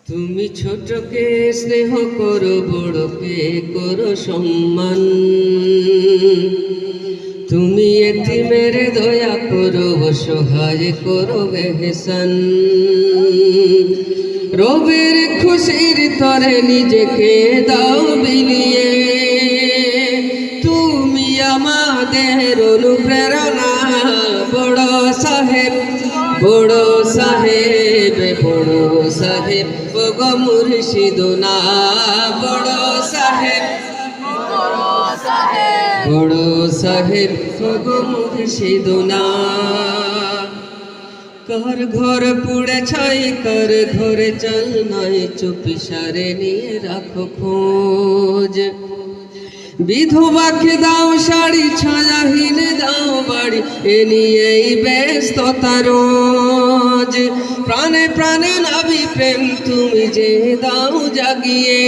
তুমি ছোটকে স্নেহ করো, বড়কে করো সম্মান। তুমি এতিমের দয়া করো, অসহায় করো এহসান। রবের খুশির তরে নিজেকে দাও বিলিয়ে। তুমি আমাদের অনুপ্রেরণা, বড় সাহেব, বড় সাহেব, বড় সাহেব ওগো মুর্শিদুনা। বড় সাহেব, বড় সাহেব ওগো মুর্শিদুনা। কার ঘর পুড়ে ছাই, কার ঘরে চল নাই, চুপি সারে নিয়ে রাখো খোঁজ। বিধবাকে দাও শাড়ি, ছায়াহীন দাও বাড়ি, এ নিয়েই ব্যস্ততা রোজ। প্রাণে প্রাণে নাবি প্রেম তুমি যে দাও জাগিয়ে।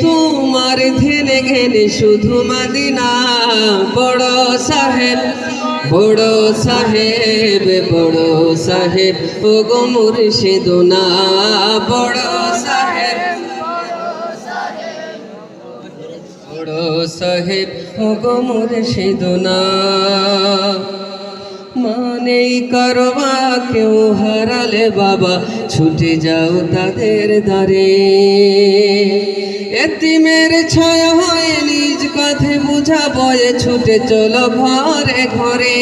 তোমার ধ্যানে ঘেনে শুধু মদিনা। বড় সাহেব, বড় সাহেব, বড় সাহেব ওগো মুর্শিদুনা। বড় সাহেব, বড় সাহেব ওগো মুর্শিদুনা। মানেই করবা কেউ হারালে বাবা, ছুটে যাও তাদের দ্বারে। এতিমের ছায়া হয়ে নিজ কাঁধে বুঝা বয়ে, ছুটে চলো ঘরে ঘরে।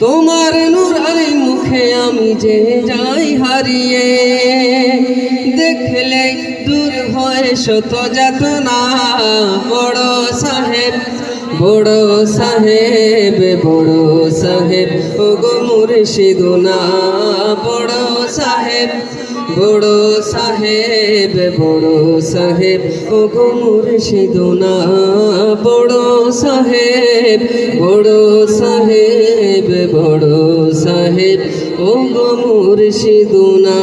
তোমার নূরানি মুখে আমি যে যাই হারিয়ে। দেখলে দূর হয় শত যাতনা। বড় সাহেব, বড় সাহেব, বড় সাহেব ওগো মুর্শিদুনা। বড় সাহেব, বড় সাহেব, বড় সাহেব ওগো মুর্শিদুনা। বড় সাহেব, বড় সাহেব, বড় সাহেব ওগো মুর্শিদুনা।